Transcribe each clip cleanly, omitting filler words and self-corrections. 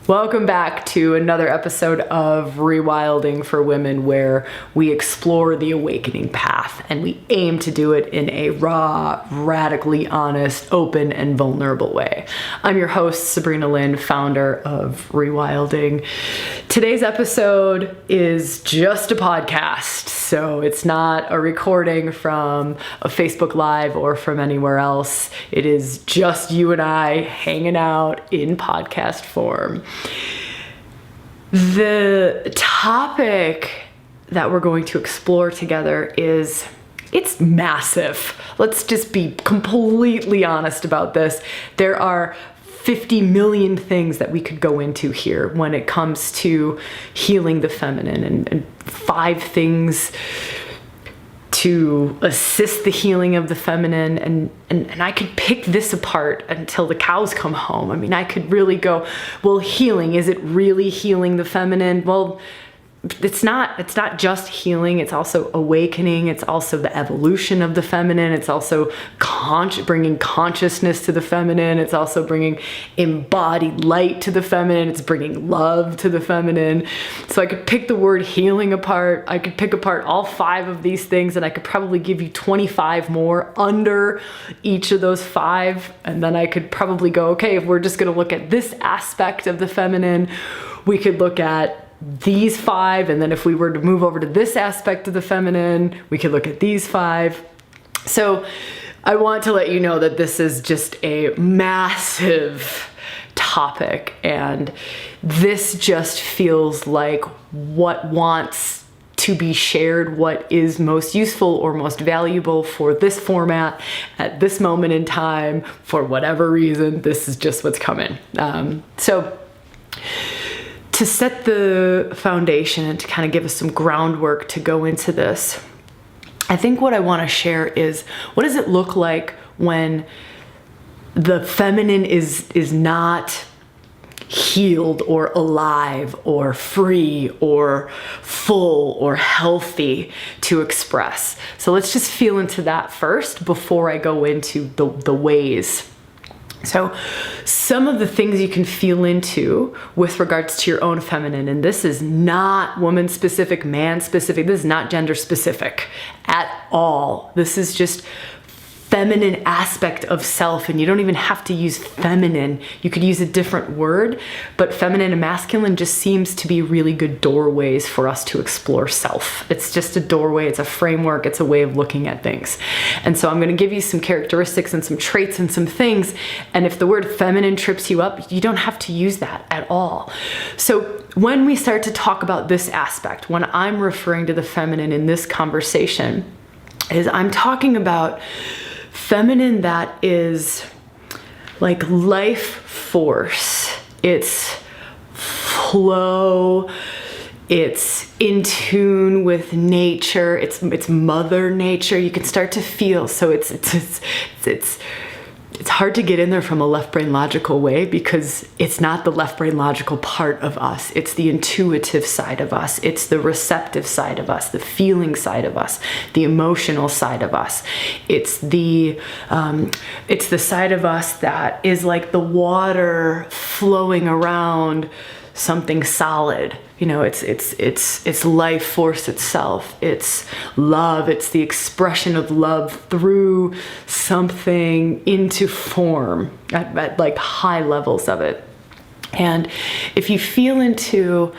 Welcome back to another episode of ReWilding for Women, where we explore the awakening path and we aim to do it in a raw, radically honest, open, and vulnerable way. I'm your host, Sabrina Lynn, founder of ReWilding. Today's episode is just a podcast, so it's not a recording from a Facebook Live or from anywhere else. It is just you and I hanging out in podcast form. The topic that we're going to explore together it's massive. Let's just be completely honest about this. There are 50 million things that we could go into here when it comes to healing the feminine, and 5 things to assist the healing of the feminine, and I could pick this apart until the cows come home. I mean, I could really go, well, healing, is it really healing the feminine? Well, it's not just healing, it's also awakening, it's also the evolution of the feminine, it's also bringing consciousness to the feminine, it's also bringing embodied light to the feminine, it's bringing love to the feminine. So I could pick the word healing apart, I could pick apart all 5 of these things, and I could probably give you 25 more under each of those 5, and then I could probably go, okay, if we're just going to look at this aspect of the feminine, we could look at these 5, and then if we were to move over to this aspect of the feminine, we could look at these 5. So I want to let you know that this is just a massive topic, and this just feels like what wants to be shared, what is most useful or most valuable for this format at this moment in time. For whatever reason, this is just what's coming. So to set the foundation and to kind of give us some groundwork to go into this, I think what I want to share is, what does it look like when the feminine is not healed or alive or free or full or healthy to express? So let's just feel into that first before I go into the ways. So some of the things you can feel into with regards to your own feminine, and this is not woman specific, man specific, this is not gender specific at all. This is just feminine aspect of self, and you don't even have to use feminine. You could use a different word, but feminine and masculine just seems to be really good doorways for us to explore self. It's just a doorway, it's a framework, it's a way of looking at things. And so I'm going to give you some characteristics and some traits and some things, and if the word feminine trips you up, you don't have to use that at all. So when we start to talk about this aspect, when I'm referring to the feminine in this conversation, is I'm talking about feminine that is like life force. It's flow. It's in tune with nature. It's mother nature. You can start to feel. So it's hard to get in there from a left brain logical way, because it's not the left brain logical part of us. It's the intuitive side of us. It's the receptive side of us, the feeling side of us, the emotional side of us. It's the side of us that is like the water flowing around something solid. You know, it's life force itself. It's love. It's the expression of love through something into form at like high levels of it. And if you feel into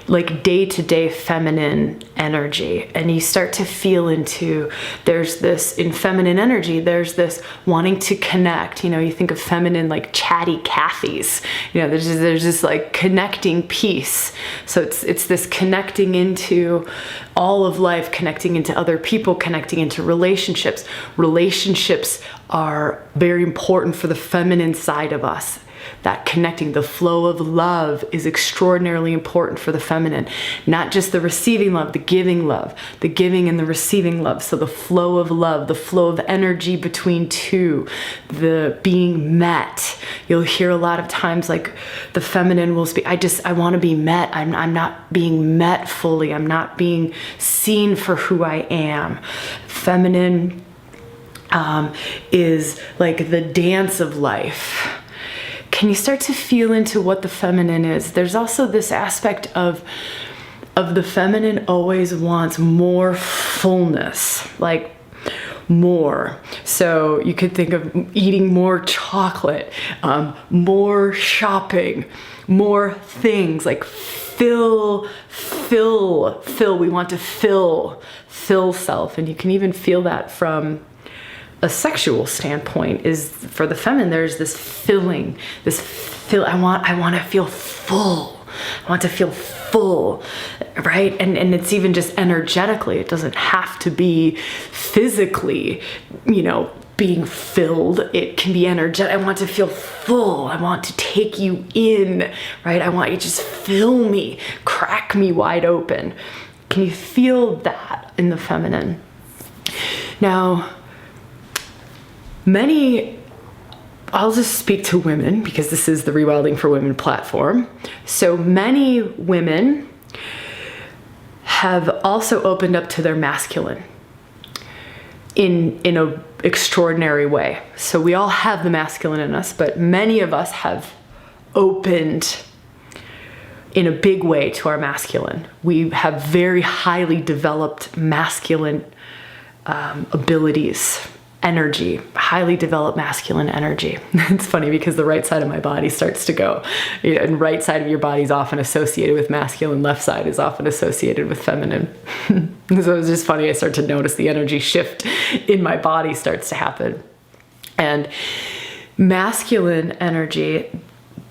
like day-to-day feminine energy, and you start to feel into, there's this, in feminine energy, there's this wanting to connect. You know, you think of feminine like chatty Cathys. You know, there's this like connecting piece. So it's this connecting into all of life, connecting into other people, connecting into relationships. Relationships are very important for the feminine side of us. That connecting, the flow of love is extraordinarily important for the feminine. Not just the receiving love, the giving and the receiving love. So the flow of love, the flow of energy between two, the being met. You'll hear a lot of times like the feminine will speak, I want to be met. I'm not being met fully. I'm not being seen for who I am. Feminine is like the dance of life. can you start to feel into what the feminine is? There's also this aspect of the feminine always wants more fullness, like more. So you could think of eating more chocolate, more shopping, more things, like fill. We want to fill self. And you can even feel that from a sexual standpoint. Is for the feminine, there's this filling, I want to feel full. I want to feel full, right? And it's even just energetically. It doesn't have to be physically, being filled. It can be energetic. I want to feel full. I want to take you in, right? I want you to just fill me, crack me wide open. Can you feel that in the feminine? Now, I'll just speak to women because this is the ReWilding for Women platform. So many women have also opened up to their masculine in a extraordinary way. So we all have the masculine in us, but many of us have opened in a big way to our masculine. We have very highly developed masculine abilities, energy, highly developed masculine energy. It's funny because the right side of my body starts to go, and right side of your body is often associated with masculine, left side is often associated with feminine. So it's just funny, I start to notice the energy shift in my body starts to happen. And masculine energy,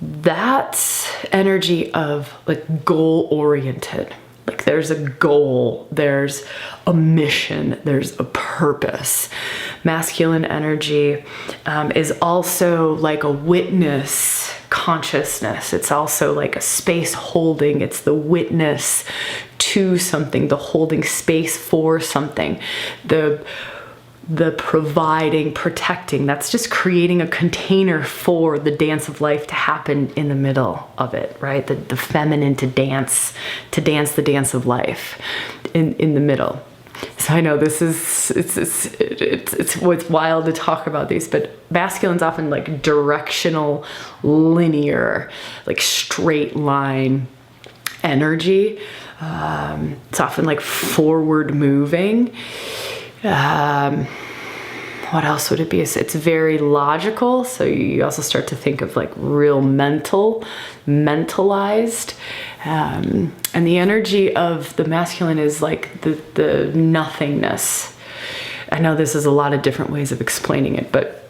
that's energy of like goal-oriented. Like there's a goal, there's a mission, there's a purpose. Masculine energy is also like a witness consciousness. It's also like a space holding. It's the witness to something, the holding space for something, the providing, protecting. That's just creating a container for the dance of life to happen in the middle of it, right? The feminine to dance the dance of life in the middle. So I know this is, it's what's wild to talk about these, but masculine's often like directional, linear, like straight line energy. It's often like forward moving. What else would it be? It's very logical. So you also start to think of like real mentalized. And the energy of the masculine is like the nothingness. I know this is a lot of different ways of explaining it, but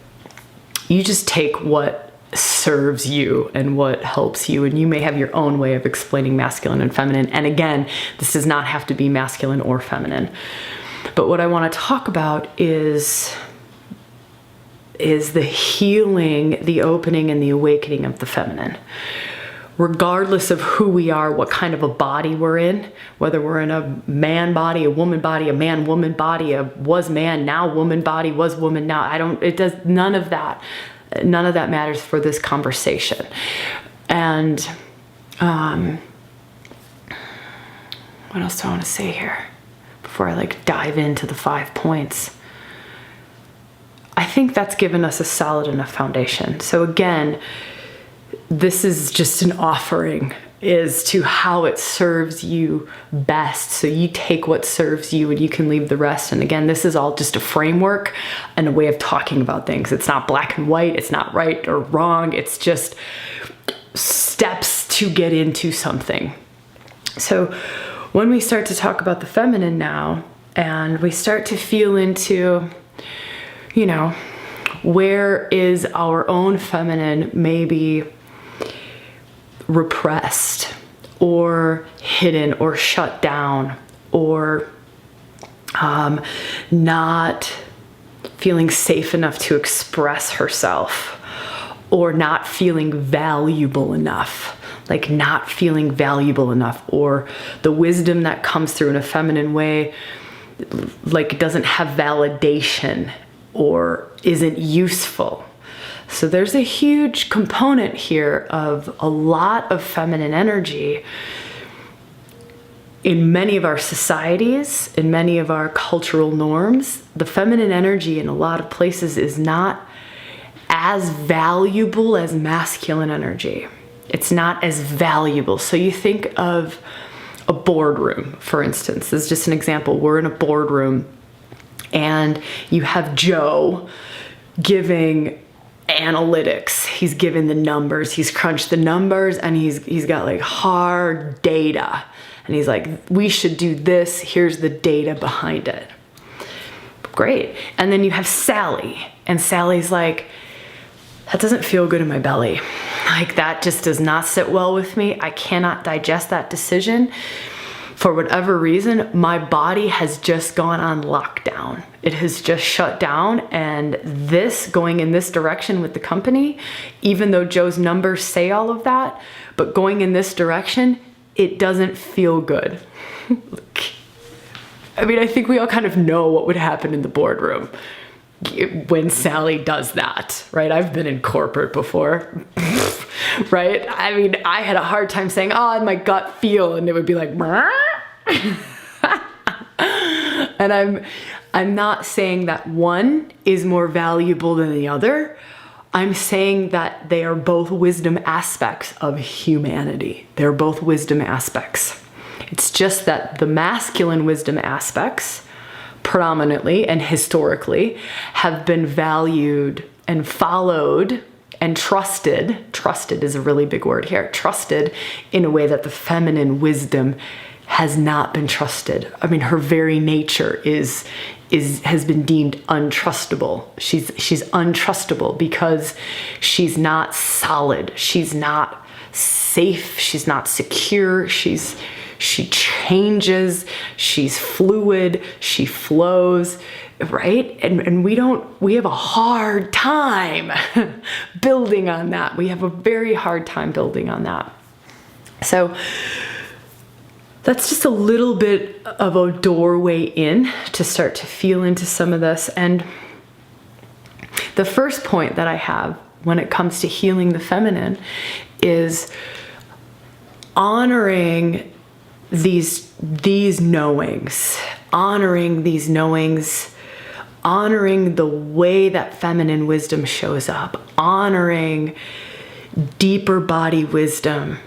you just take what serves you and what helps you, and you may have your own way of explaining masculine and feminine. And again, this does not have to be masculine or feminine. But what I want to talk about is the healing, the opening, and the awakening of the feminine. Regardless of who we are, what kind of a body we're in, whether we're in a man body, a woman body, a man-woman body, a was man, now woman body, was woman, now, none of that matters for this conversation. And what else do I want to say here before I like dive into the 5 points? I think that's given us a solid enough foundation. So again, this is just an offering as to how it serves you best. So you take what serves you and you can leave the rest. And again, this is all just a framework and a way of talking about things. It's not black and white. It's not right or wrong. It's just steps to get into something. So when we start to talk about the feminine now, and we start to feel into, where is our own feminine maybe repressed or hidden or shut down, or not feeling safe enough to express herself, or not feeling valuable enough, or the wisdom that comes through in a feminine way, like doesn't have validation or isn't useful. So there's a huge component here of a lot of feminine energy in many of our societies, in many of our cultural norms. The feminine energy in a lot of places is not as valuable as masculine energy. It's not as valuable. So you think of a boardroom, for instance. This is just an example. We're in a boardroom and you have Joe giving analytics. He's given the numbers. He's crunched the numbers and he's got like hard data. And he's like, we should do this. Here's the data behind it. Great. And then you have Sally, and Sally's like, that doesn't feel good in my belly. Like, that just does not sit well with me. I cannot digest that decision. For whatever reason, my body has just gone on lockdown. It has just shut down, and this going in this direction with the company, even though Joe's numbers say all of that, but going in this direction, it doesn't feel good. I mean, I think we all kind of know what would happen in the boardroom when Sally does that, right? I've been in corporate before, right? I mean, I had a hard time saying, oh, my gut feel, and it would be like, and I'm not saying that one is more valuable than the other. I'm saying that they are both wisdom aspects of humanity. They're both wisdom aspects. It's just that the masculine wisdom aspects predominantly and historically have been valued and followed and trusted. Trusted is a really big word here. Trusted in a way that the feminine wisdom has not been trusted. I mean, her very nature has been deemed untrustable. She's untrustable because she's not solid. She's not safe. She's not secure. She changes, she's fluid, she flows, right? And we have a hard time building on that. We have a very hard time building on that. So that's just a little bit of a doorway in to start to feel into some of this. And the first point that I have when it comes to healing the feminine is honoring these knowings, honoring the way that feminine wisdom shows up, honoring deeper body wisdom,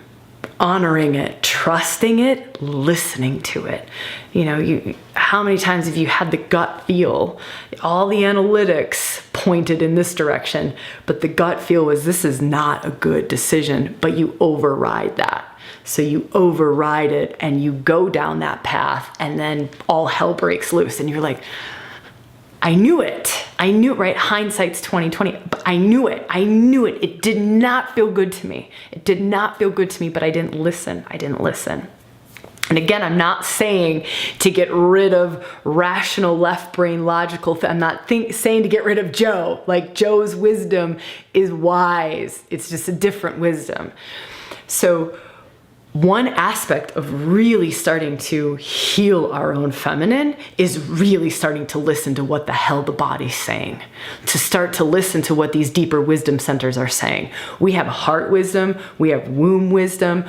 honoring it, trusting it, listening to it. You know, how many times have you had the gut feel? All the analytics pointed in this direction, but the gut feel was, this is not a good decision, but you override that. So you override it and you go down that path, and then all hell breaks loose and you're like, I knew it, right? Hindsight's 2020, but I knew it. It did not feel good to me. But I didn't listen. And again, I'm not saying to get rid of rational left brain logical. I'm not saying to get rid of Joe. Like, Joe's wisdom is wise. It's just a different wisdom. So one aspect of really starting to heal our own feminine is really starting to listen to what the hell the body's saying, to start to listen to what these deeper wisdom centers are saying. We have heart wisdom, we have womb wisdom,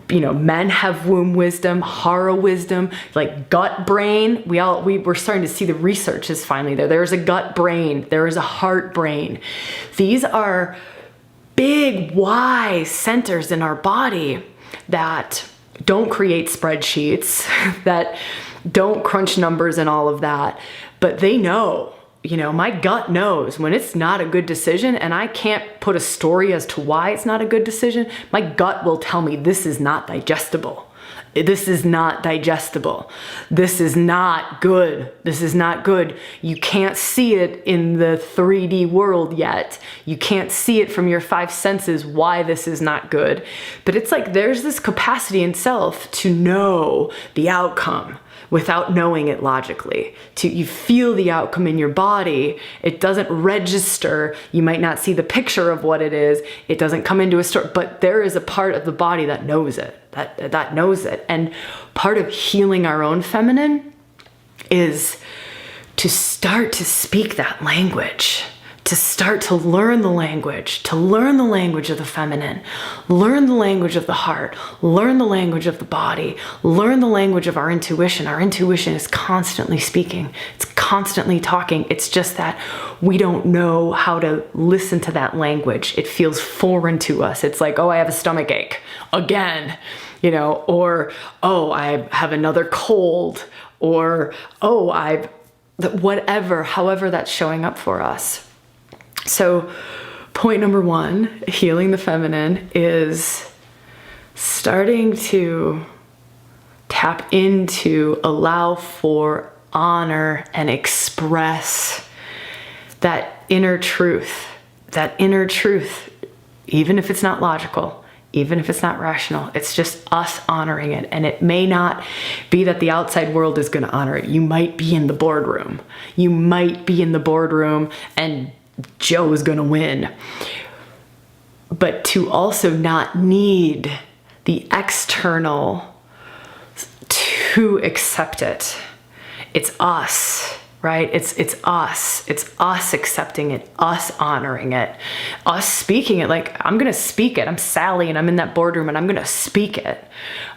you know, men have womb wisdom, hara wisdom, like gut brain. We're starting to see the research is finally there. There's a gut brain, there is a heart brain. These are big, wise centers in our body that don't create spreadsheets, that don't crunch numbers and all of that, but they know, you know, my gut knows when it's not a good decision, and I can't put a story as to why it's not a good decision. My gut will tell me this is not digestible. This is not digestible. This is not good. This is not good. You can't see it in the 3D world yet. You can't see it from your five senses why this is not good. But it's like there's this capacity in self to know the outcome without knowing it logically. You feel the outcome in your body. It doesn't register. You might not see the picture of what it is. It doesn't come into a story, but there is a part of the body that knows it, that knows it. And part of healing our own feminine is to start to speak that language, to start to learn the language of the feminine, learn the language of the heart, learn the language of the body, learn the language of our intuition. Our intuition is constantly speaking. It's constantly talking. It's just that we don't know how to listen to that language. It feels foreign to us. It's like, oh, I have a stomach ache again, or, oh, I have another cold, or, oh, however that's showing up for us. So point number 1, healing the feminine, is starting to tap into, allow for, honor, and express that inner truth, even if it's not logical, even if it's not rational. It's just us honoring it. And it may not be that the outside world is going to honor it. You might be in the boardroom. And Joe is going to win. But to also not need the external to accept it. It's us, right? It's us. It's us accepting it, us honoring it, us speaking it. Like, I'm going to speak it. I'm Sally and I'm in that boardroom and I'm going to speak it.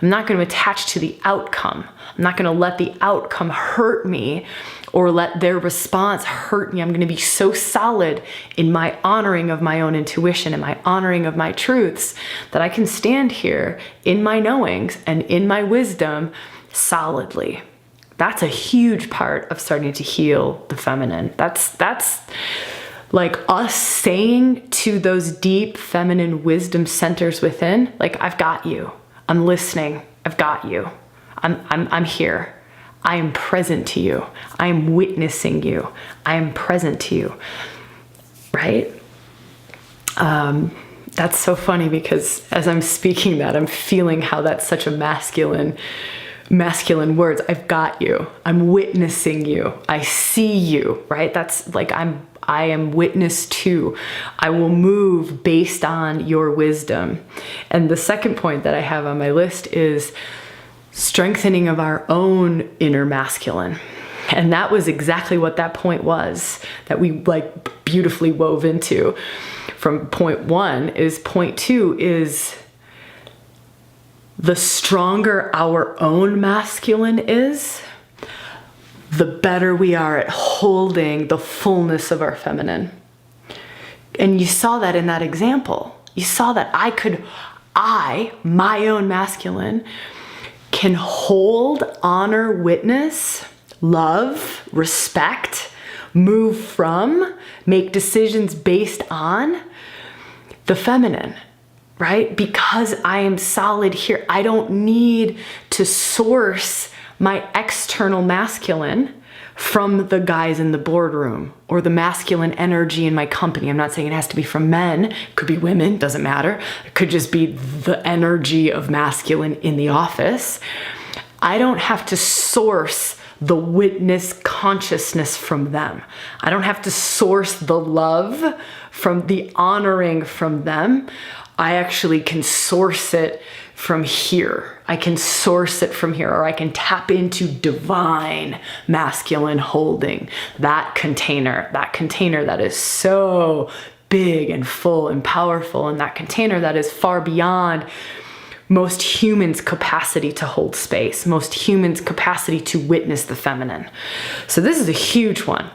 I'm not going to attach to the outcome. I'm not going to let the outcome hurt me or let their response hurt me. I'm going to be so solid in my honoring of my own intuition and my honoring of my truths that I can stand here in my knowings and in my wisdom solidly. That's a huge part of starting to heal the feminine. That's like us saying to those deep feminine wisdom centers within, like, I've got you. I'm listening. I've got you. I'm here. I am present to you. I am witnessing you. I am present to you. Right? That's so funny because as I'm speaking that, I'm feeling how that's such a masculine words. I've got you. I'm witnessing you. I see you, right? That's like, I am witness to. I will move based on your wisdom. And the second point that I have on my list is strengthening of our own inner masculine. And that was exactly what that point was that we like beautifully wove into from point 1. Is point 2 is the stronger our own masculine is, the better we are at holding the fullness of our feminine. And you saw that in that example. You saw that my own masculine, can hold, honor, witness, love, respect, move from, make decisions based on the feminine, right? Because I am solid here. I don't need to source my external masculine from the guys in the boardroom or the masculine energy in my company. I'm not saying it has to be from men. It could be women, doesn't matter. It could just be the energy of masculine in the office. I don't have to source the witness consciousness from them. I don't have to source the love from the honoring from them. I actually can source it from here. I can source it from here, or I can tap into divine masculine holding that container that is so big and full and powerful, and that container that is far beyond most humans' capacity to hold space, most humans' capacity to witness the feminine. So this is a huge one.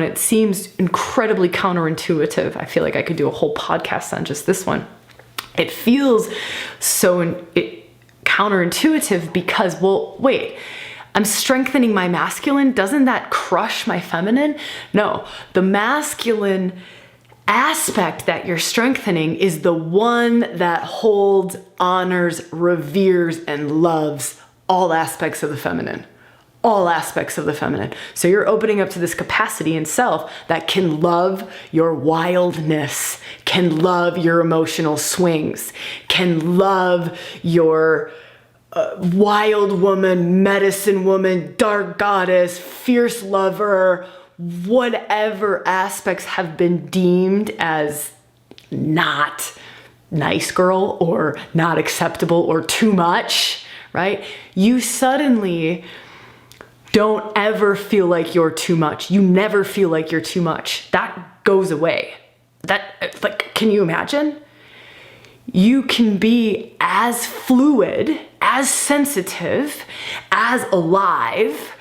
It seems incredibly counterintuitive. I feel like I could do a whole podcast on just this one. It feels so counterintuitive because, well, wait, I'm strengthening my masculine. Doesn't that crush my feminine? No, the masculine aspect that you're strengthening is the one that holds, honors, reveres, and loves all aspects of the feminine. All aspects of the feminine. So you're opening up to this capacity in self that can love your wildness, can love your emotional swings, can love your wild woman, medicine woman, dark goddess, fierce lover, whatever aspects have been deemed as not nice girl or not acceptable or too much, right? You suddenly Don't ever feel like you're too much. You never feel like you're too much. That goes away. Can you imagine? You can be as fluid, as sensitive, as alive,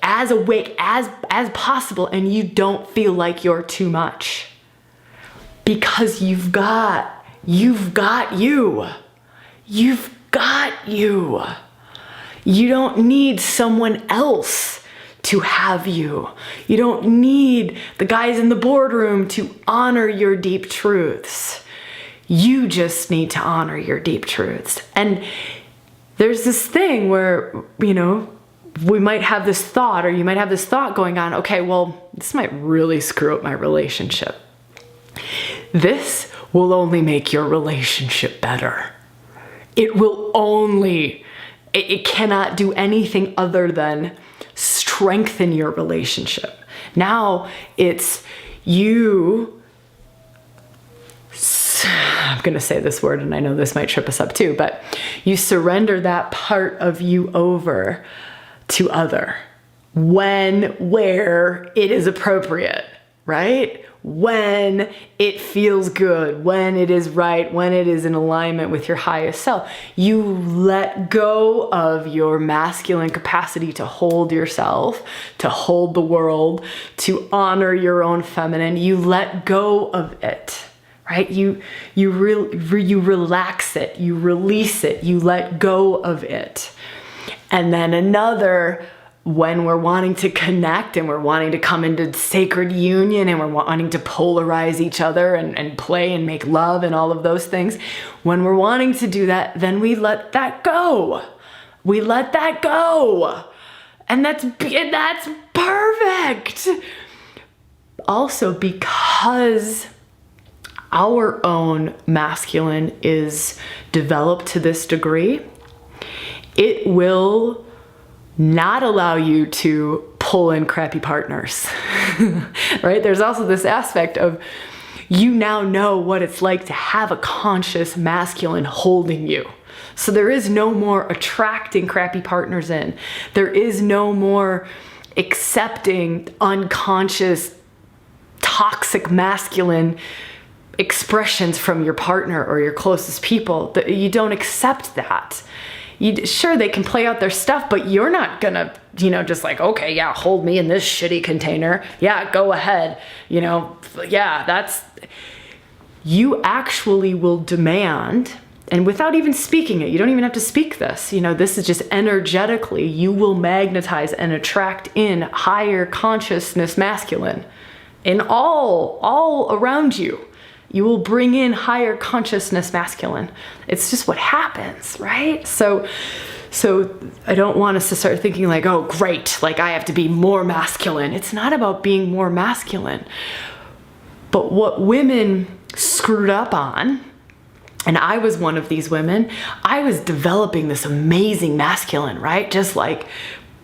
as awake as possible, and you don't feel like you're too much. Because you've got you. You've got you. You don't need someone else to have you. You don't need the guys in the boardroom to honor your deep truths. You just need to honor your deep truths. And there's this thing where, we might have this thought, or you might have this thought going on, okay, well, this might really screw up my relationship. This will only make your relationship better. It cannot do anything other than strengthen your relationship. Now it's you. I'm going to say this word, and I know this might trip us up too, but you surrender that part of you over to other where it is appropriate, right? When it feels good, when it is right, when it is in alignment with your highest self. You let go of your masculine capacity to hold yourself, to hold the world, to honor your own feminine. You let go of it, right? You relax it, you release it, you let go of it. And then another, when we're wanting to connect and we're wanting to come into sacred union and we're wanting to polarize each other and play and make love and all of those things, when we're wanting to do that, then we let that go. We let that go. And that's perfect. Also, because our own masculine is developed to this degree, it will not allow you to pull in crappy partners, right? There's also this aspect of you now know what it's like to have a conscious masculine holding you. So there is no more attracting crappy partners in. There is no more accepting unconscious, toxic masculine expressions from your partner or your closest people. You don't accept that. Sure, they can play out their stuff, but you're not gonna, just like, okay, yeah, hold me in this shitty container. Yeah, go ahead. You actually will demand, and without even speaking it, you don't even have to speak this. This is just energetically, you will magnetize and attract in higher consciousness masculine in all around you. You will bring in higher consciousness masculine. It's just what happens, right? So I don't want us to start thinking like, oh, great, like I have to be more masculine. It's not about being more masculine. But what women screwed up on, and I was one of these women, I was developing this amazing masculine, right? Just like,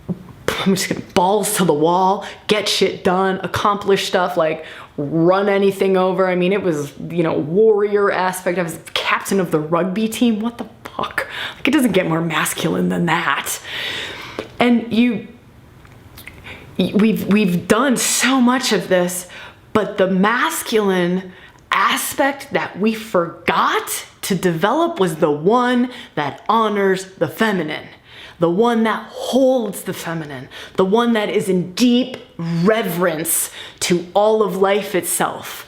I'm just gonna balls to the wall, get shit done, accomplish stuff, like run anything over. I mean, it was, warrior aspect. I was captain of the rugby team. What the fuck? Like, it doesn't get more masculine than that. And we've done so much of this, but the masculine aspect that we forgot to develop was the one that honors the feminine. The one that holds the feminine, the one that is in deep reverence to all of life itself,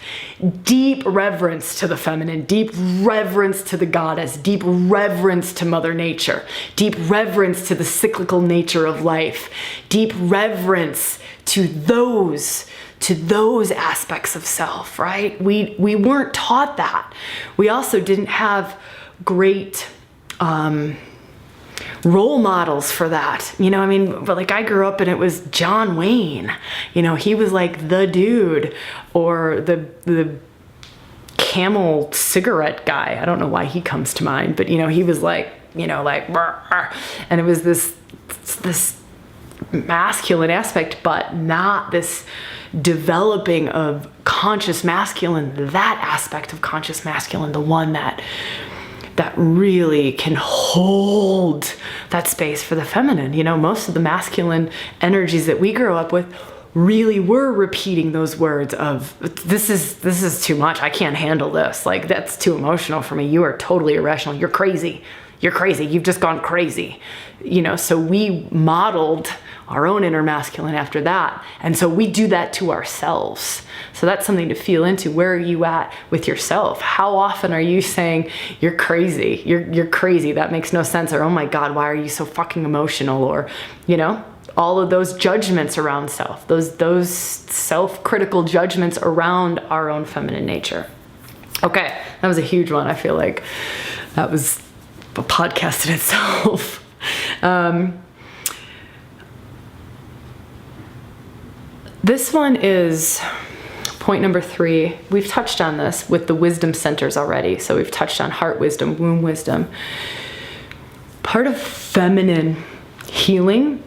deep reverence to the feminine, deep reverence to the goddess, deep reverence to Mother Nature, deep reverence to the cyclical nature of life, deep reverence to those aspects of self, right? We weren't taught that. We also didn't have great role models for that. But like I grew up and it was John Wayne. He was like the dude, or the Camel cigarette guy. I don't know why he comes to mind, but he was like, and it was this masculine aspect, but not this developing of conscious masculine, that aspect of conscious masculine, the one that really can hold that space for the feminine. You know, most of the masculine energies that we grow up with really were repeating those words of, this is too much. I can't handle this. Like, that's too emotional for me. You are totally irrational. You're crazy. You're crazy. You've just gone crazy. You know, so we modeled our own inner masculine after that. And so we do that to ourselves. So that's something to feel into. Where are you at with yourself? How often are you saying, you're crazy, you're crazy, that makes no sense, or oh my God, why are you so fucking emotional? Or, you know, all of those judgments around self, those self-critical judgments around our own feminine nature. Okay, that was a huge one. I feel like that was a podcast in itself. This one is point number 3. We've touched on this with the wisdom centers already. So we've touched on heart wisdom, womb wisdom. Part of feminine healing,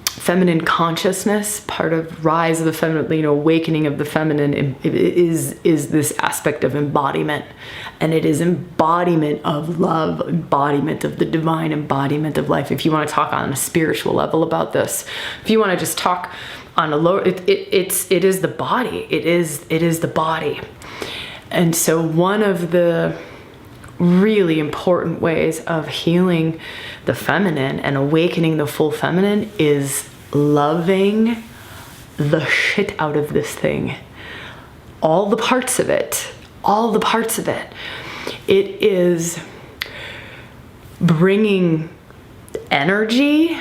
feminine consciousness, part of rise of the feminine, you know, awakening of the feminine is this aspect of embodiment. And it is embodiment of love, embodiment of the divine, embodiment of life. If you want to talk on a spiritual level about this, if you want to just talk on a lower, it is the body. It is the body. And so one of the really important ways of healing the feminine and awakening the full feminine is loving the shit out of this thing. All the parts of it. All the parts of it. It is bringing energy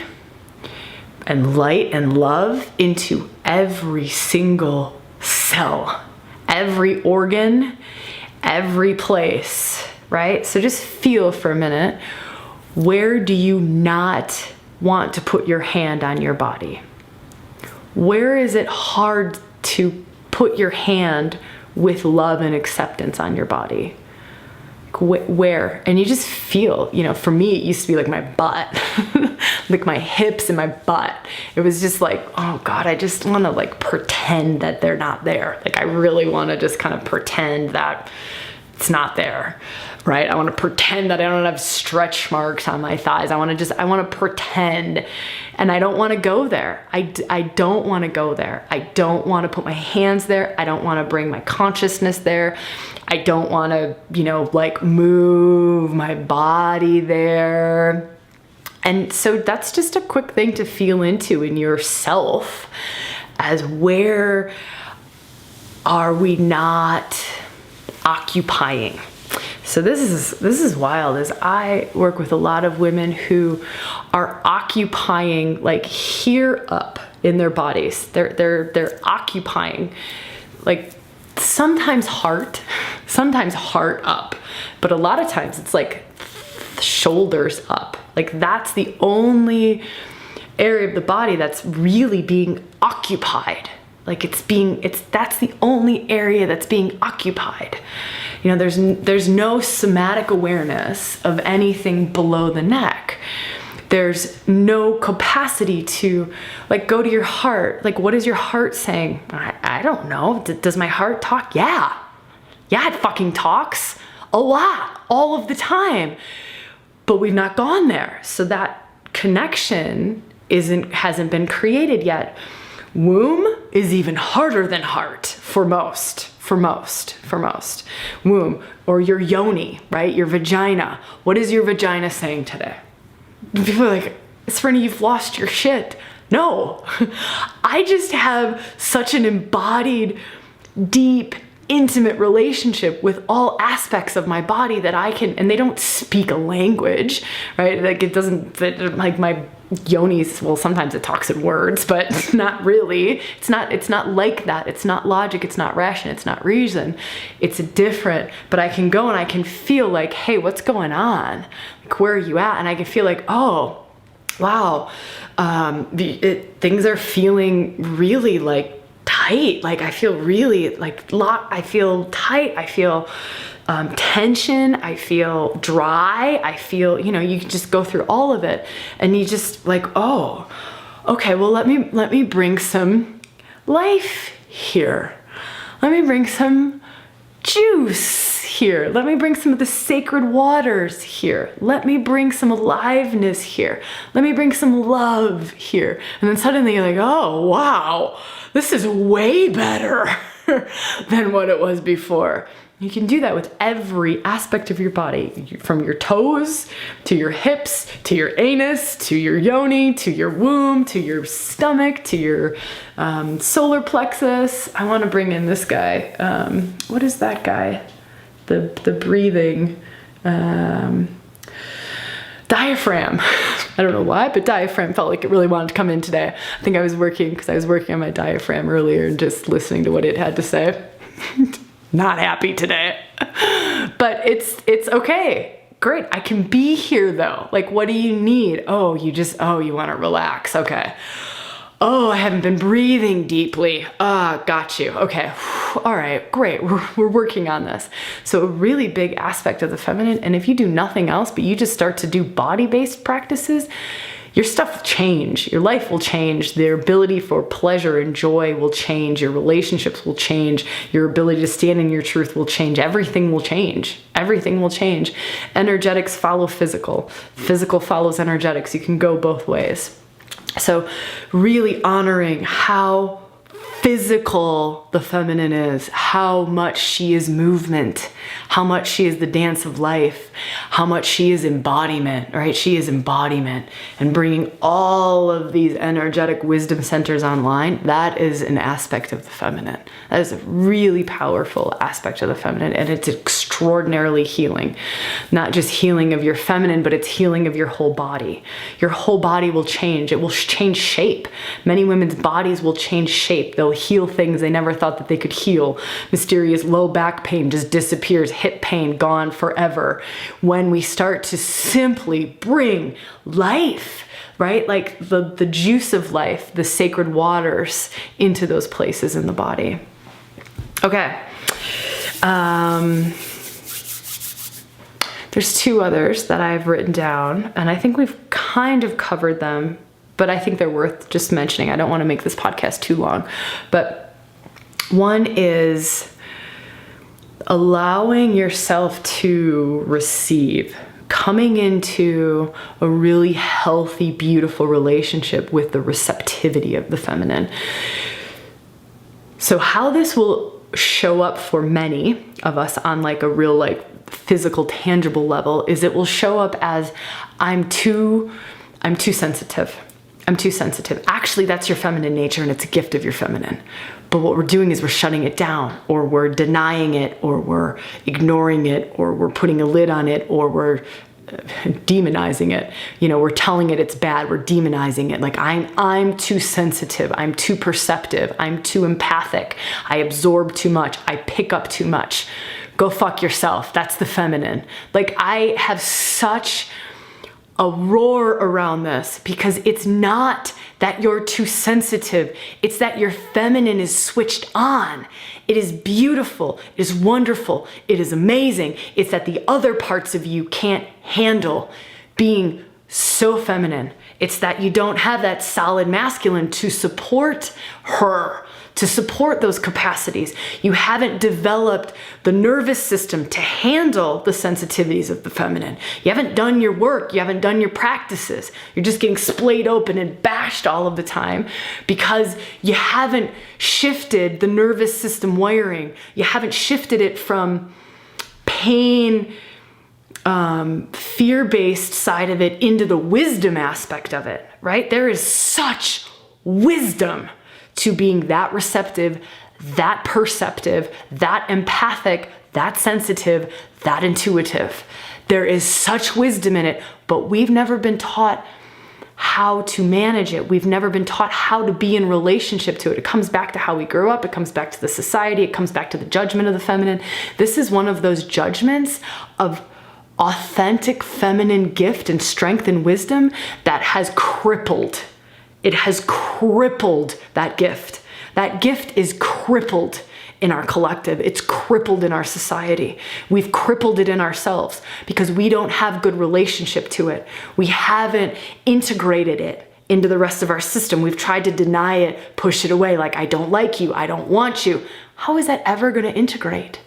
and light and love into every single cell, every organ, every place, right? So just feel for a minute, where do you not want to put your hand on your body? Where is it hard to put your hand with love and acceptance on your body? Where? And you just feel, you know, for me, it used to be like my butt, like my hips and my butt. It was just like, oh God, I just want to like pretend that they're not there. Like I really want to just kind of pretend that it's not there, right? I want to pretend that I don't have stretch marks on my thighs. I want to pretend, and I don't want to go there. I don't want to go there. I don't want to put my hands there. I don't want to bring my consciousness there. I don't want to, you know, like move my body there. And so that's just a quick thing to feel into in yourself, as where are we not occupying? So this is wild, as I work with a lot of women who are occupying like here up in their bodies. They're occupying like sometimes heart up, but a lot of times it's like shoulders up. Like that's the only area of the body that's really being occupied. Like that's the only area that's being occupied. You know, there's no somatic awareness of anything below the neck. There's no capacity to like go to your heart. Like, what is your heart saying? I don't know. Does my heart talk? Yeah, it fucking talks a lot, all of the time. But we've not gone there. So that connection hasn't been created yet. Womb is even harder than heart for most. Womb, or your yoni, right? Your vagina. What is your vagina saying today? People are like, it's funny, you've lost your shit. No, I just have such an embodied, deep, intimate relationship with all aspects of my body that I can, and they don't speak a language, right? Like it doesn't, like my yoni's, well, sometimes it talks in words, but not really. It's not like that. It's not logic. It's not ration. It's not reason. It's different, but I can go and I can feel like, hey, what's going on? Like, where are you at? And I can feel like, oh, wow. Things are feeling really like tight. Like I feel really like locked. I feel tight. I feel tension. I feel dry. I feel, you know, you can just go through all of it and you just like, oh, okay, well, let me bring some life here. Let me bring some juice here. Let me bring some of the sacred waters here. Let me bring some aliveness here. Let me bring some love here. And then suddenly you're like, oh, wow, this is way better than what it was before. You can do that with every aspect of your body, from your toes, to your hips, to your anus, to your yoni, to your womb, to your stomach, to your solar plexus. I want to bring in this guy. What is that guy? The breathing diaphragm. I don't know why, but diaphragm felt like it really wanted to come in today. I think I was working on my diaphragm earlier and just listening to what it had to say. Not happy today, but it's okay. Great. I can be here though. Like, what do you need? Oh, you want to relax. Okay. Oh, I haven't been breathing deeply. Got you. Okay. All right, great. We're working on this. So a really big aspect of the feminine. And if you do nothing else, but you just start to do body-based practices, your stuff will change. Your life will change. Their ability for pleasure and joy will change. Your relationships will change. Your ability to stand in your truth will change. Everything will change. Everything will change. Energetics follow physical. Physical follows energetics. You can go both ways. So really honoring how physical the feminine is, how much she is movement, how much she is the dance of life, how much she is embodiment, right? She is embodiment, and bringing all of these energetic wisdom centers online. That is an aspect of the feminine. That is a really powerful aspect of the feminine, and it's extraordinarily healing. Not just healing of your feminine, but it's healing of your whole body. Your whole body will change. It will change shape. Many women's bodies will change shape. They'll heal things they never thought that they could heal. Mysterious low back pain just disappears. Hip pain gone forever. When we start to simply bring life, right? Like the juice of life, the sacred waters into those places in the body. Okay. There's two others that I've written down, and I think we've kind of covered them, but I think they're worth just mentioning. I don't want to make this podcast too long, but one is allowing yourself to receive, coming into a really healthy, beautiful relationship with the receptivity of the feminine. So how this will show up for many of us on like a real like physical, tangible level is it will show up as I'm too sensitive. I'm too sensitive. Actually, that's your feminine nature, and it's a gift of your feminine. But what we're doing is we're shutting it down, or we're denying it, or we're ignoring it, or we're putting a lid on it, or we're demonizing it. We're telling it it's bad. We're demonizing it. Like I'm too sensitive. I'm too perceptive. I'm too empathic. I absorb too much. I pick up too much. Go fuck yourself. That's the feminine. Like I have such a roar around this because it's not that you're too sensitive. It's that your feminine is switched on. It is beautiful. It is wonderful. It is amazing. It's that the other parts of you can't handle being so feminine. It's that you don't have that solid masculine to support her, to support those capacities. You haven't developed the nervous system to handle the sensitivities of the feminine. You haven't done your work. You haven't done your practices. You're just getting splayed open and bashed all of the time because you haven't shifted the nervous system wiring. You haven't shifted it from pain, fear-based side of it into the wisdom aspect of it, right? There is such wisdom to being that receptive, that perceptive, that empathic, that sensitive, that intuitive. There is such wisdom in it, but we've never been taught how to manage it. We've never been taught how to be in relationship to it. It comes back to how we grew up. It comes back to the society. It comes back to the judgment of the feminine. This is one of those judgments of authentic feminine gift and strength and wisdom that has crippled. It has crippled that gift. That gift is crippled in our collective. It's crippled in our society. We've crippled it in ourselves because we don't have good relationship to it. We haven't integrated it into the rest of our system. We've tried to deny it, push it away, like I don't like you, I don't want you. How is that ever going to integrate?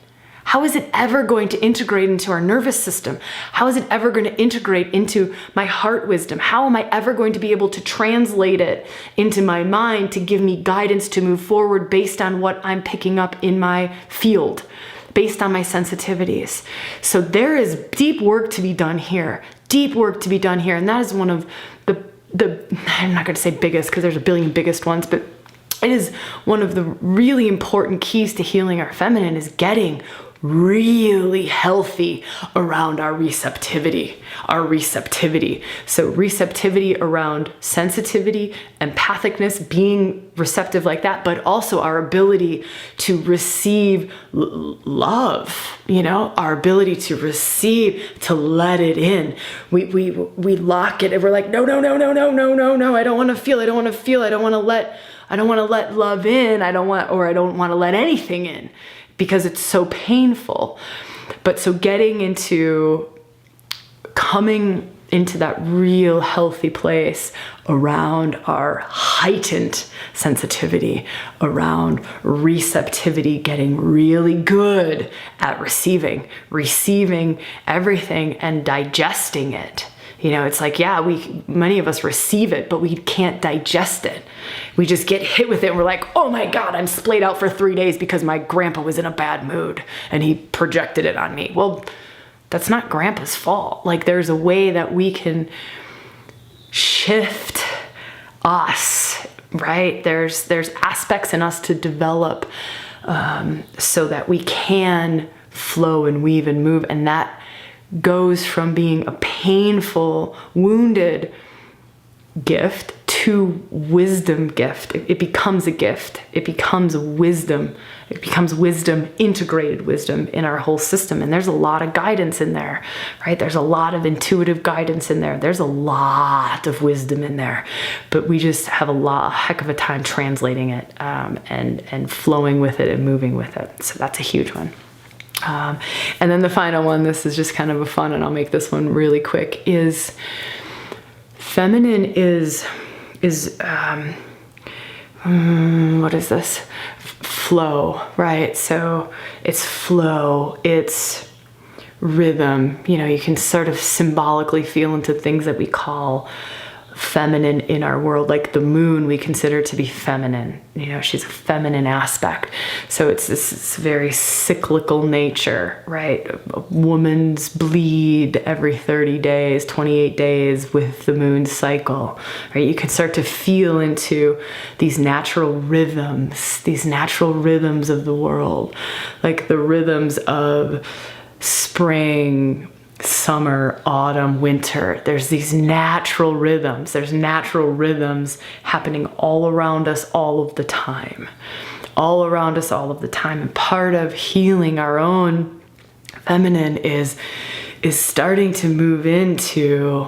How is it ever going to integrate into our nervous system? How is it ever going to integrate into my heart wisdom? How am I ever going to be able to translate it into my mind to give me guidance to move forward based on what I'm picking up in my field, based on my sensitivities? So there is deep work to be done here, deep work to be done here. And that is one of the I'm not going to say biggest because there's a billion biggest ones, but it is one of the really important keys to healing our feminine is getting really healthy around our receptivity. So receptivity around sensitivity, empathicness, being receptive like that, but also our ability to receive love, our ability to receive, to let it in. We lock it and we're like, no, I don't want to feel, I don't want to let love in. I don't want to let anything in because it's so painful. But so coming into that real healthy place around our heightened sensitivity, around receptivity, getting really good at receiving everything and digesting it. It's like, many of us receive it, but we can't digest it. We just get hit with it and we're like, oh my God, I'm splayed out for 3 days because my grandpa was in a bad mood and he projected it on me. Well, that's not grandpa's fault. Like, there's a way that we can shift us, right? There's aspects in us to develop so that we can flow and weave and move. And that goes from being a painful, wounded gift to wisdom gift. It becomes a gift. It becomes wisdom. It becomes wisdom, integrated wisdom in our whole system. And there's a lot of guidance in there, right? There's a lot of intuitive guidance in there. There's a lot of wisdom in there, but we just have a heck of a time translating it and flowing with it and moving with it. So that's a huge one. And then the final one, this is just kind of a fun, and I'll make this one really quick, is feminine is what is this? Flow, right? So it's flow, it's rhythm. You can sort of symbolically feel into things that we call feminine in our world, like the moon we consider to be feminine. She's a feminine aspect. So it's this very cyclical nature, right? A woman's bleed every 30 days, 28 days with the moon cycle, right? You can start to feel into these natural rhythms of the world, like the rhythms of spring, summer, autumn, winter. There's these natural rhythms. There's natural rhythms happening all around us all of the time. And part of healing our own feminine is starting to move into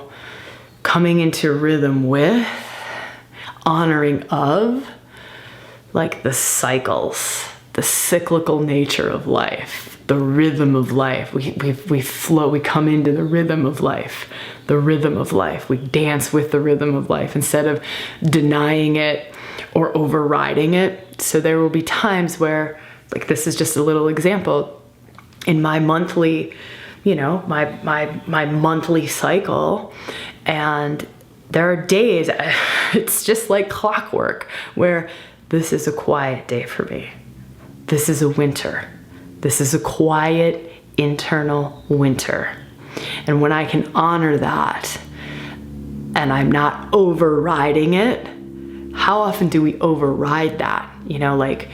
coming into rhythm with, honoring of, like the cycles, the cyclical nature of life. The rhythm of life. We flow, we come into the rhythm of life. We dance with the rhythm of life instead of denying it or overriding it. So there will be times where, like, this is just a little example, in my monthly, my monthly cycle, and there are days, it's just like clockwork, where this is a quiet day for me. This is a winter. This is a quiet, internal winter. And when I can honor that, and I'm not overriding it, how often do we override that? Like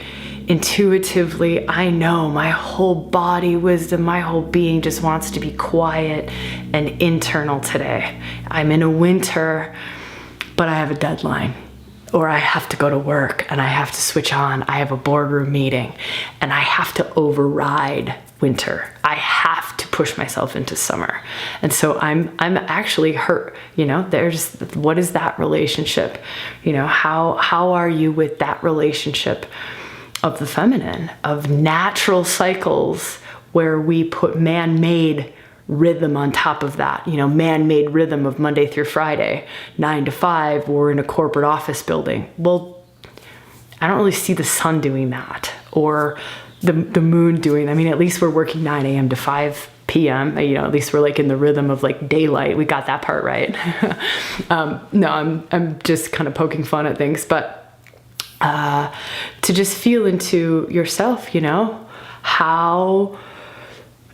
intuitively, I know my whole body wisdom, my whole being just wants to be quiet and internal today. I'm in a winter, but I have a deadline. Or I have to go to work and I have to switch on. I have a boardroom meeting and I have to override winter. I have to push myself into summer. And so I'm actually hurt, there's, what is that relationship? How are you with that relationship of the feminine, of natural cycles where we put man-made rhythm on top of that, man-made rhythm of Monday through Friday, 9 to 5, we're in a corporate office building. Well, I don't really see the sun doing that, or the moon doing. I mean, at least we're working 9 a.m. to 5 p.m. You know, at least we're like in the rhythm of like daylight. We got that part right. No, I'm just kind of poking fun at things, but to just feel into yourself, you know, how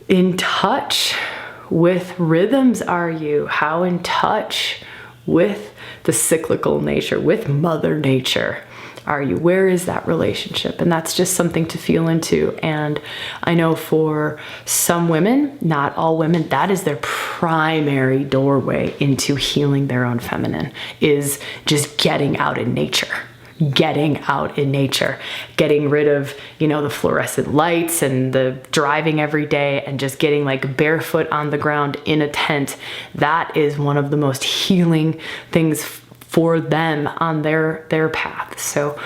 in touch with rhythms are you? How in touch with the cyclical nature, with Mother Nature are you? Where is that relationship? And that's just something to feel into. And I know for some women, not all women, that is their primary doorway into healing their own feminine, is just getting out in nature. Getting out in nature, getting rid of, you know, the fluorescent lights and the driving every day, and just getting like barefoot on the ground in a tent. That is one of the most healing things for them on their path. So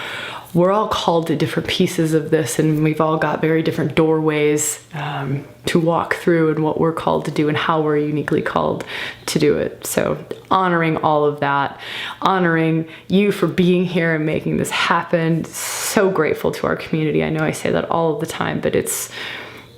we're all called to different pieces of this, and we've all got very different doorways to walk through, and what we're called to do and how we're uniquely called to do it. So honoring all of that, honoring you for being here and making this happen. So grateful to our community. I know I say that all of the time, but it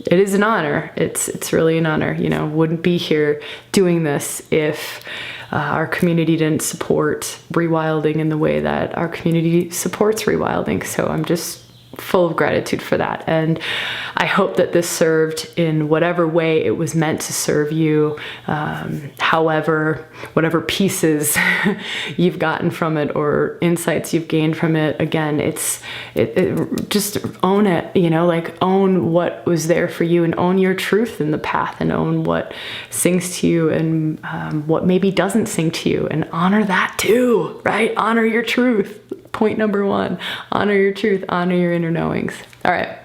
is an honor. It's really an honor. You know, wouldn't be here doing this if our community didn't support ReWilding in the way that our community supports ReWilding. So I'm just full of gratitude for that. And I hope that this served in whatever way it was meant to serve you. However, whatever pieces you've gotten from it or insights you've gained from it, again, just own it, you know, like own what was there for you, and own your truth in the path, and own what sings to you and what maybe doesn't sing to you, and honor that too, right? Honor your truth. Point number one, honor your truth, honor your inner knowings. All right.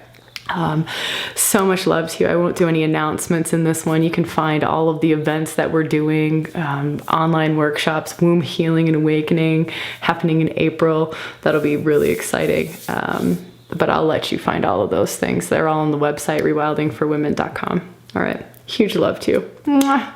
So much love to you. I won't do any announcements in this one. You can find all of the events that we're doing, online workshops, womb healing and awakening happening in April. That'll be really exciting. But I'll let you find all of those things. They're all on the website, rewildingforwomen.com. All right. Huge love to you. Mwah.